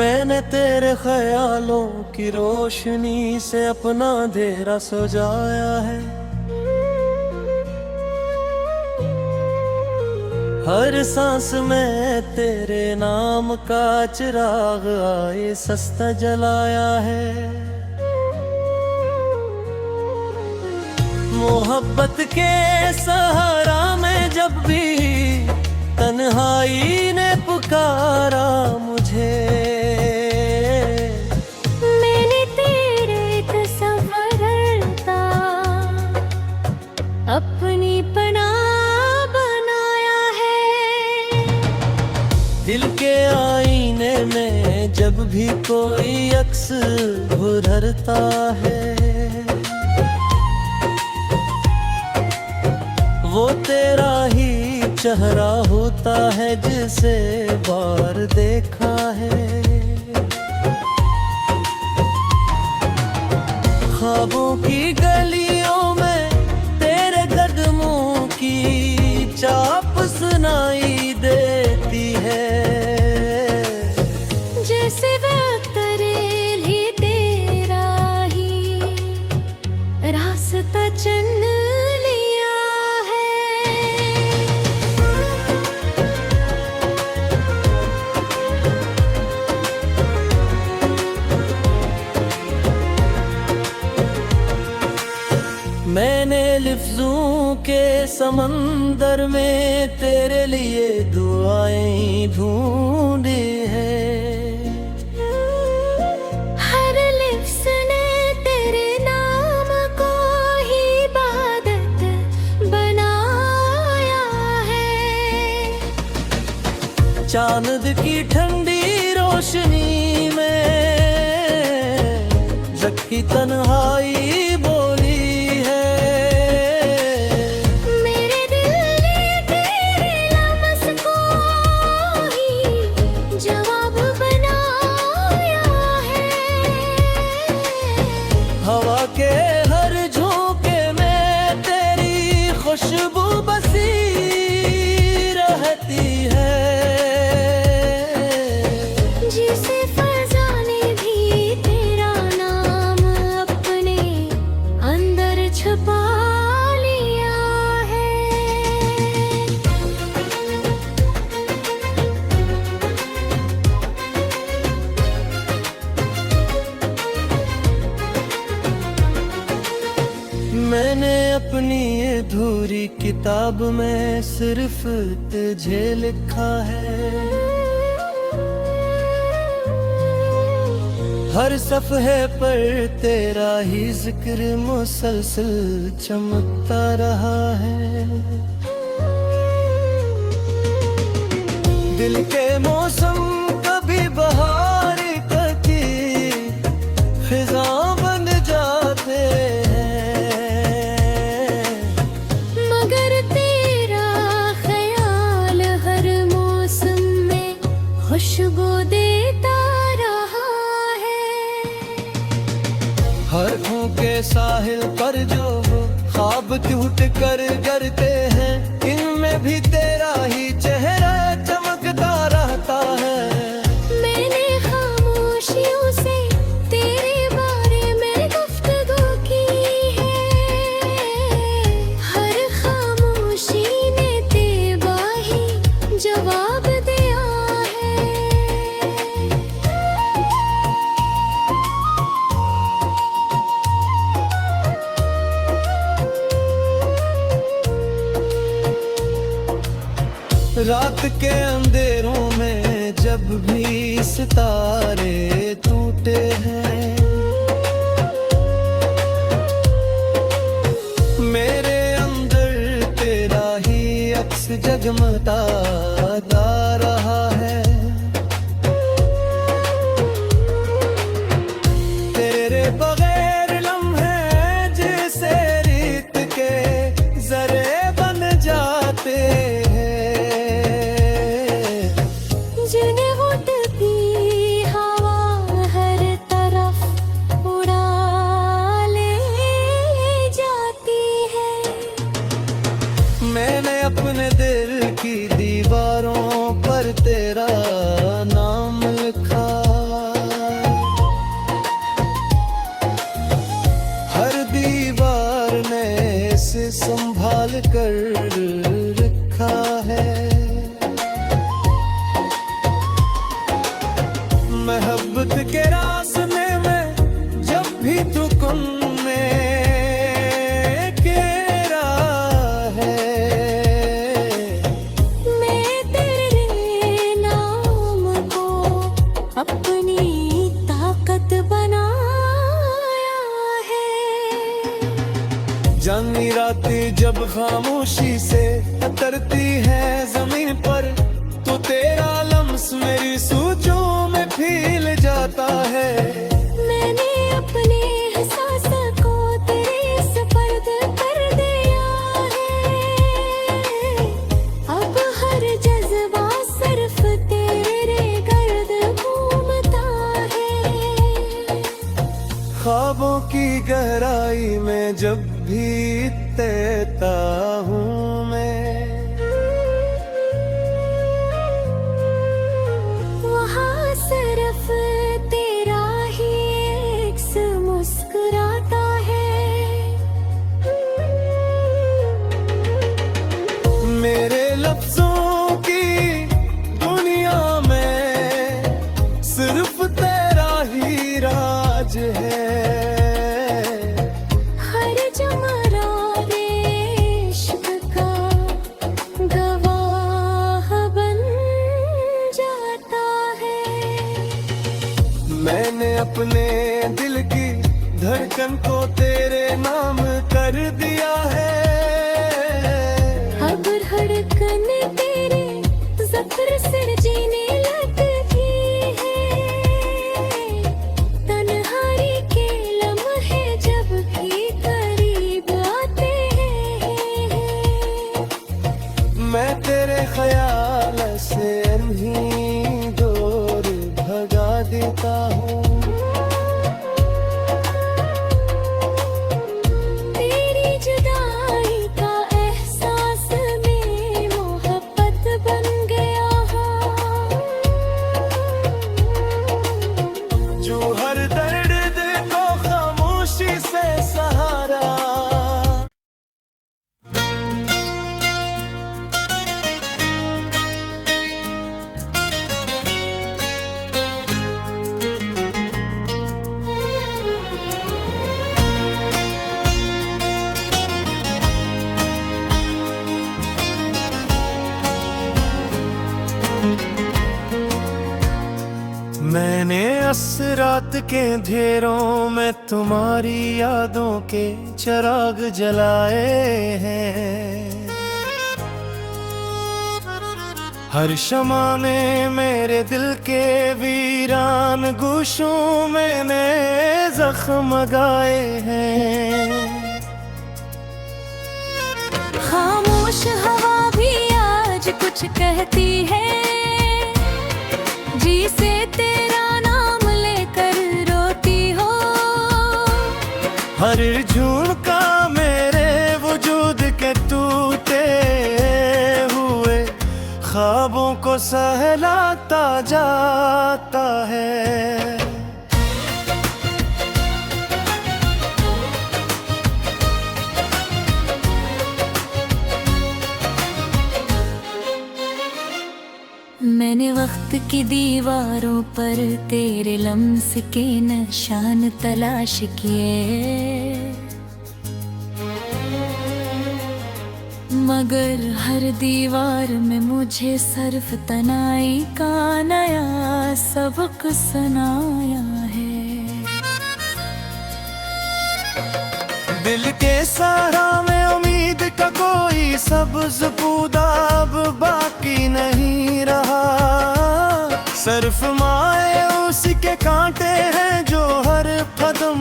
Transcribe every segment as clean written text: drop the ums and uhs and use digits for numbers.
मैंने तेरे ख्यालों की रोशनी से अपना अंधेरा सजाया है। हर सांस में तेरे नाम का चिराग आए सस्ता जलाया है। मोहब्बत के सहारा में जब भी तन्हाई ने पुकारा मुझे, मैंने तेरे तस्वरता अपनी पनाह बनाया है। दिल के आईने में जब भी कोई अक्स उभरता है, वो तेरा ही चेहरा होता है जिसे बार देखा है। ख्वाबों की गलियों में तेरे कदमों की चाप सुनाई देती है। जैसे वक्त रेल ही तेरा ही रास्ता चुन लिया है। मैंने लफ्जों के समंदर में तेरे लिए दुआएं ढूंढी है। हर लिफ्स ने तेरे नाम को ही इबादत बनाया है। चांद की ठंडी रोशनी में जग की तन्हाई बोली है। मेरे दिल ने तेरे लफ्ज़ को ही जवाब बनाया है। हवा के हर झोंके में तेरी खुशबू बसी रहती है। जिसे फज़ा ने भी तेरा नाम अपने अंदर छुपा लिया है। मैंने अपनी अधूरी किताब में सिर्फ तुझे लिखा है। हर सफ़हे पर तेरा ही जिक्र मुसलसल चमकता रहा है। दिल के मौसम कभी बहार कभी खिज़ा बन जाते हैं, मगर तेरा ख्याल हर मौसम में खुशबू देता रहा है। हर खू के साहिल पर जो ख्वाब टूट कर गिरते हैं, इनमें भी तेरा ही चेहरा चमकता रहता है। मैंने खामोशियों से तेरे बारे में गुफ्तगू की है। हर खामोशी ने तेरा ही जवाब दिया है। रात के अंधेरों में जब भी सितारे टूटे हैं, मेरे अंदर तेरा ही अक्स जगमगाता रहा है। तेरे बगैर लम्हे जैसे रीत के जरे बन जाते हैं। जिन्हें उड़ती हवा हर तरफ उड़ा ले जाती है। मैंने अपने दिल की दीवारों कैसे संभाल कर रखा है। मोहब्बत के रास्ते में जब भी तू कम में घेरा है, मैं तेरे नाम को अपनी ताकत बनाया है। जानी रातें जब खामोशी से उतरती है जमीन पर, तो तेरा लम्स मेरी सोचों में फैल जाता है। मैंने अपने एहसास को तेरे सुपर्द कर दिया है। अब हर जज्बा सिर्फ तेरे गर्द घूमता है। ख्वाबों की गहराई में जब भी तैरता हूँ मैं, वहाँ सिर्फ तेरा ही एक्स मुस्कुराता है। मेरे लफ्जों की दुनिया में सिर्फ तेरा ही राज है। हर जमरा इश्क का गवाह बन जाता है। मैंने अपने दिल की धड़कन को तेरे नाम कर दिया है। अब धड़कन तेरे ज़िक्र से जीने लगती है। तन्हाई के लम्हे जब भी करीब आते हैं, मैं तेरे ख्याल से नहीं दूर भगा देता हूँ। तेरी जुदाई का एहसास में मोहब्बत बन गया है। जो हर दर्द को खामोशी से सहारा। मैंने असरात के अंधेरों में तुम्हारी यादों के चिराग जलाए हैं। हर शमा में मेरे दिल के वीरान गोशों में नए जख्म गाए हैं। खामोश हवा भी आज कुछ कहती है, जिसे तेरा नाम लेकर रोती हो। हर झुमका मेरे वजूद के टूटे हुए ख्वाबों को सहलाता जाता है। मैंने वक्त की दीवारों पर तेरे लम्स के निशान तलाश किए, मगर हर दीवार में मुझे सिर्फ तनाई का नया सबक सुनाया है। दिल के सहारा में उम्मीद का कोई सब्ज़ पौधा अब बाकी नहीं रहा। सिर्फ मायूस के कांटे हैं जो हर कदम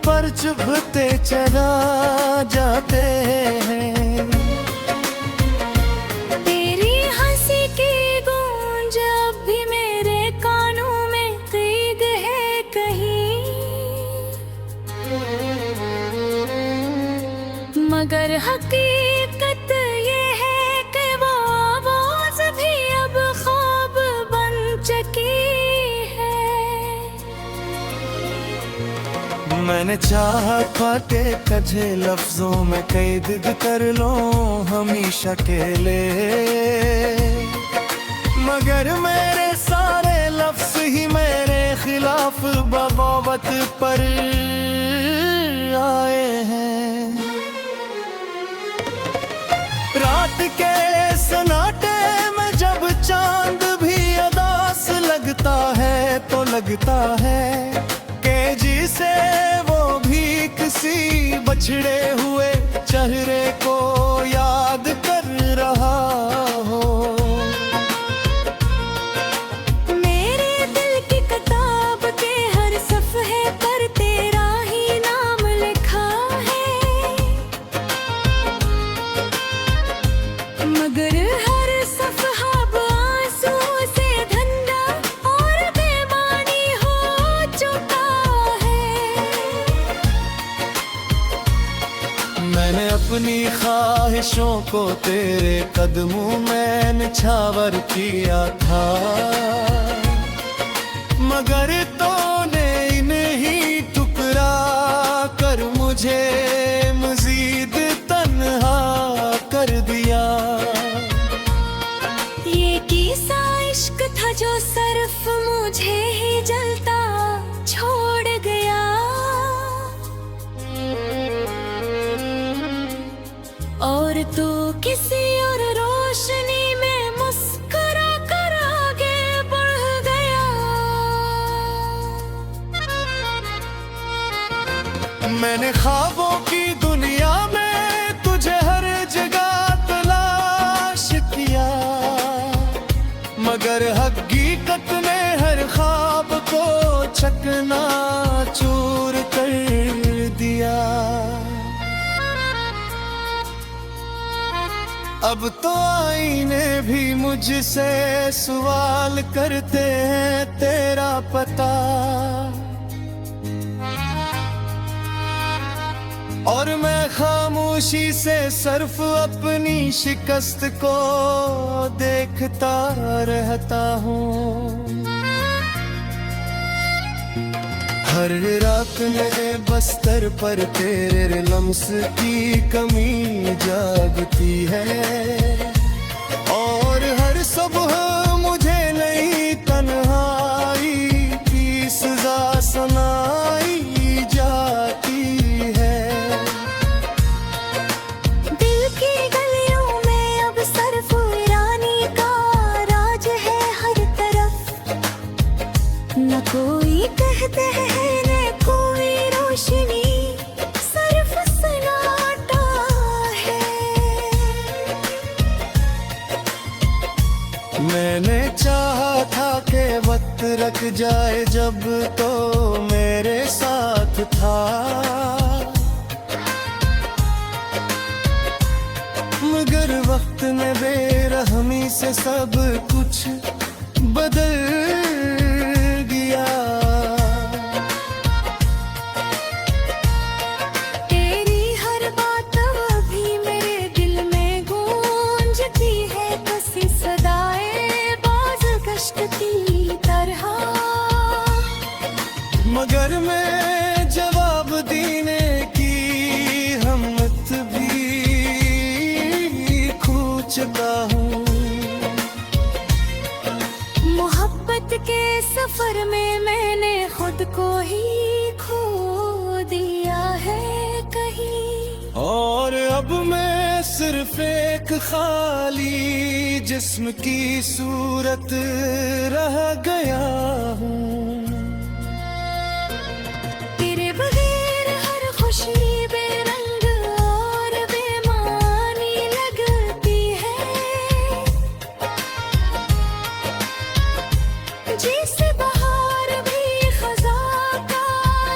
पर चुभते चला जाते हैं। तेरी हंसी की गूंज अब भी मेरे कानों में कैद है कहीं, मगर हकीकत ये है कि वो आवाज भी अब ख्वाब बन चुकी है। मैंने चाहा फाटे तुझे लफ्जों में कैद कर लो हमेशा के लिए, मगर मेरे सारे लफ्ज ही मेरे खिलाफ बगावत पर आए हैं। रात के सन्नाटे में जब चांद भी अदास लगता है तो लगता है कि जिसे वो भी किसी बछड़े हुए चेहरे को याद कर रहा हो। मेरे दिल की किताब के हर सफ़े पर तेरा ही नाम लिखा है, मगर हर सफ़हा आंसू से धंधा और बेमानी हो चुका है। मैंने अपनी ख्वाहिशों को तेरे कदमों में निछावर किया था, मगर तूने इन्हीं टुकड़ा कर मुझे मजीद तन्हा कर दिया। ये किसा इश्क था जो सिर्फ मुझे ही जलता छोड़ गया, और तू किसी और रोशनी में मुस्कुरा कर आगे बढ़ गया। मैंने ख्वाबों की दुनिया में तुझे हर जगह तलाश किया, मगर हकीकत ने हर ख्वाब को चकनाचूर कर दिया। अब तो आईने भी मुझसे सवाल करते हैं तेरा पता, और मैं खामोशी से सिर्फ अपनी शिकस्त को देखता रहता हूँ। हर रात मेरे बस्तर पर तेरे लम्स की कमी जागती है, और हर सुबह मुझे नई तन्हाई की सजा सुनाई जाती है। दिल की गलियों में अब सिर्फ वीरानी का राज है हर तरफ, न कोई कहते हैं न कोई रोशनी, सिर्फ सन्नाटा है। मैंने चाहा था कि वक्त रख जाए जब तो मेरे साथ था, मगर वक्त ने बेरहमी से सब कुछ बदल गया। तेरी हर बात अभी मेरे दिल में गूंजती है, कसी सदाएं बाज गश्त की तरह, मगर मैं जवाब देने की हिम्मत भी खो चुका हूँ। मोहब्बत के सफर में मैंने खुद को ही खो दिया है कहीं, और अब मैं सिर्फ एक खाली जिस्म की सूरत रह गया हूँ। तेरे बगैर हर खुशी बेरंग और बेमानी लगती है, जैसे बहार भी खजा का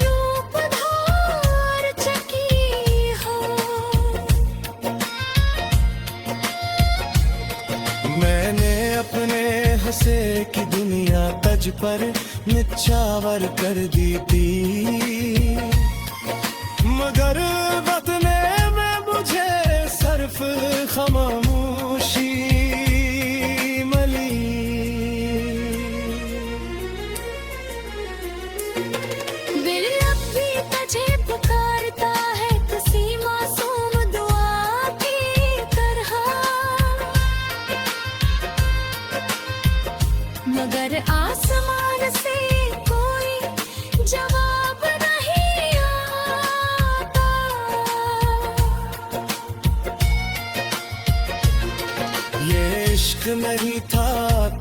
रूप धार चकी हो। मैंने अपने हंसे की दुनिया तज पर निछावर कर दी थी, मगर बदले में मुझे सिर्फ खामोशी मिली। दिल अब भी तुझे पुकारता इश्क नहीं था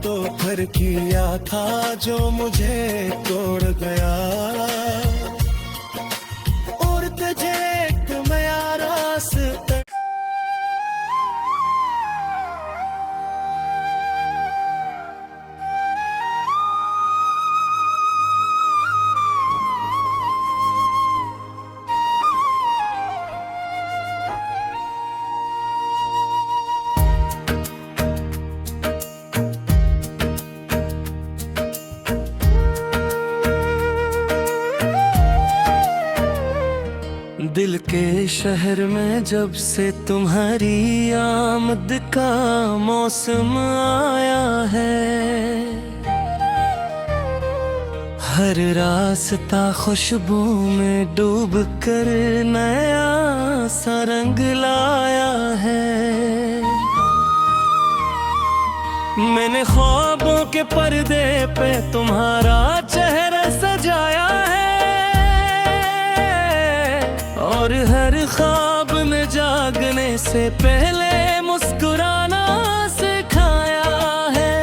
तो फिर किया था जो मुझे तोड़ गया और तुझे एक नया रास्ता दिल के शहर में जब से तुम्हारी आमद का मौसम आया है, हर रास्ता खुशबू में डूब कर नया सा रंग लाया है। मैंने ख्वाबों के पर्दे पे तुम्हारा चेहरा सजाया है और हर ख्वाब में जागने से पहले मुस्कुराना सिखाया है।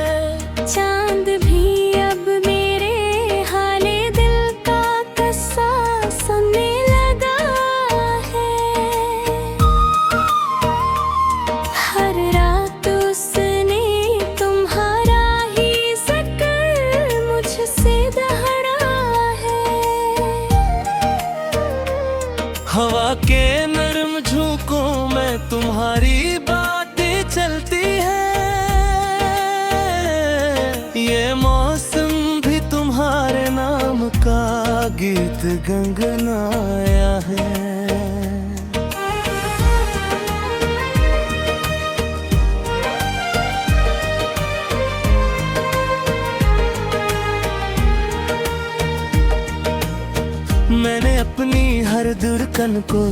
चांद भी अब मेरे हाले दिल का किस्सा सुनने लगा है। हर रात उसने तुम्हारा ही जिक्र मुझसे दहरा है। हवा के नरम झोंकों में तुम्हारी बातें चलती है, ये मौसम भी तुम्हारे नाम का गीत गुनगुनाया है। मैंने अपनी हर धड़कन को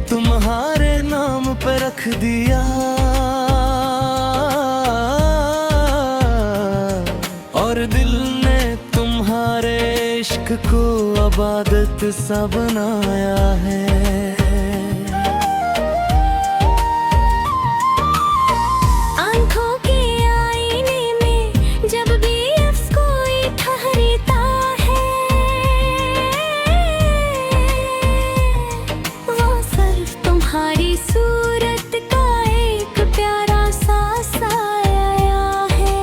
तुम्हारे नाम पर रख दिया और दिल ने तुम्हारे इश्क को इबादत सा बनाया है। आँखों के आईने में जब भी अफ्स कोई ठहरता है, वो सिर्फ तुम्हारी सूरत का एक प्यारा सा साया है।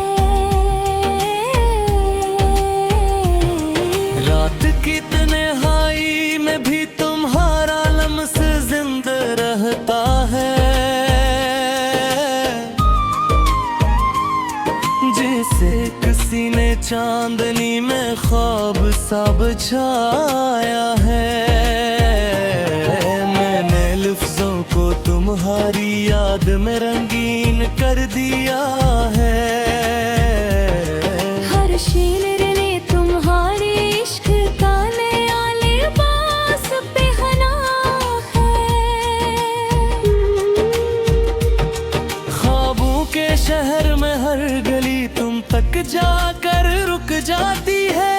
रात की तन्हाई में भी तुम्हारा लम्स जिंदा रहता है, जिसे किसी ने चांदनी में ख्वाब सा बचाया है। मैंने लफ्जों को तुम्हारी याद में रंगीन कर दिया है। हर शेर ने तुम्हारे इश्क का नया लिबास पहना है। ख्वाबों के शहर में हर गली तुम तक जाकर रुक जाती है,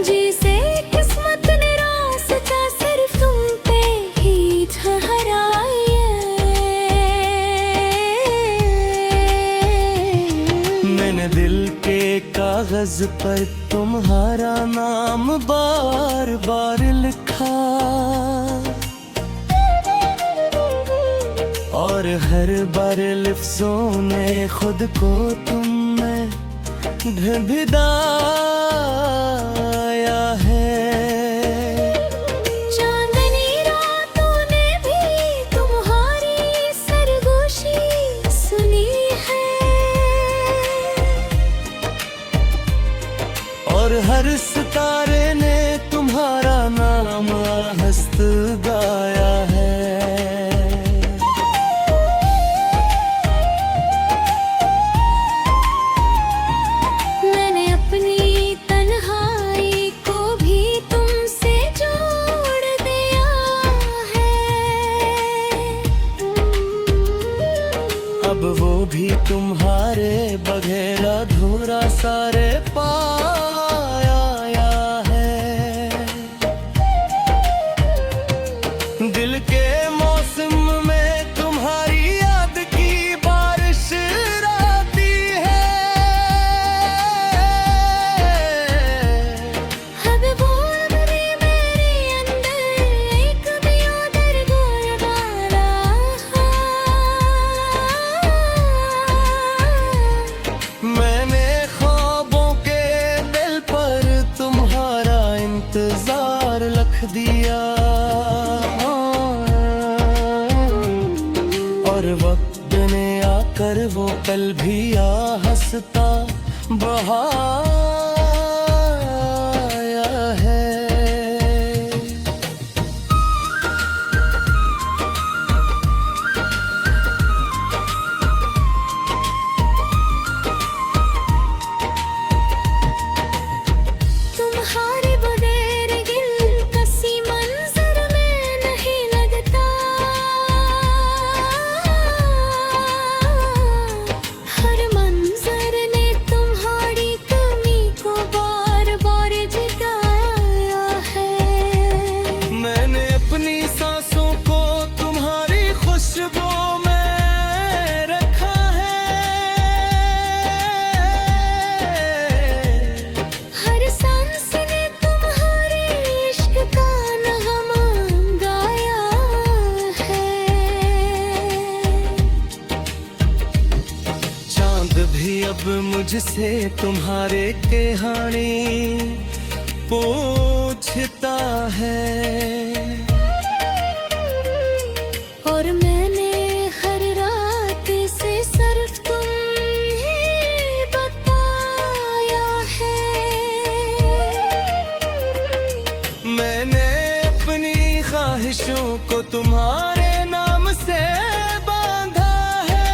जिसे किस्मत ने रास्ता सिर्फ तुम पे ही ठहराया है। मैंने दिल के कागज पर तुम्हारा नाम बार बार लिखा और हर बार लफ्जों ने खुद को तुमने भिदाया है। चांदनी रातों ने भी तुम्हारी सरगोशी सुनी है और हर सितारे ने तुम्हारा नाम हस्त गाया है। मैंने अपनी तन्हाई को भी तुमसे जोड़ दिया है। अब वो भी तुम्हारे बगैर अधूरा सारे पाया है। दिल के मौसम में तुम्हारी याद की बारिश वो कल भी आ हंसता बहाया है। तुम्हारे बगैर दिल कसी मंजर में नहीं लगता। हर मंजर ने तुम्हारी कमी को बार बार जताया है। मैंने अपनी सांसों को तुम्हारी खुशबू में रखा है। हर सांस ने तुम्हारे इश्क का नगमा गाया है। चांद भी अब मुझसे तुम्हारे कहानी पूछता है। और मैंने हर रात से सिर्फ तुम्हें बताया है। मैंने अपनी ख्वाहिशों को तुम्हारे नाम से बांधा है।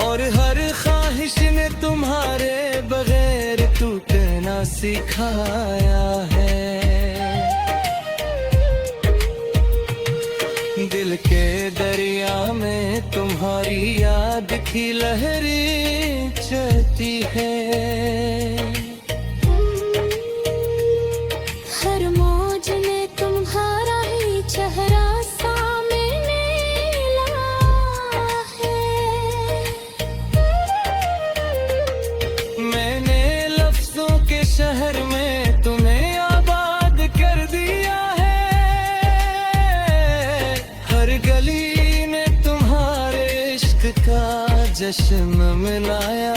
और हर ख्वाहिश ने तुम्हारे बगैर तू कहना सिखाया है। दिल के दरिया में तुम्हारी याद की लहरें चलती है। हर मौज ने तुम्हारा ही चेहरा सामने लाया है। मैंने लफ्जों के शहर में तुम्हें आबाद कर दिया है। हर गली ने तुम्हारे इश्क का जश्न मनाया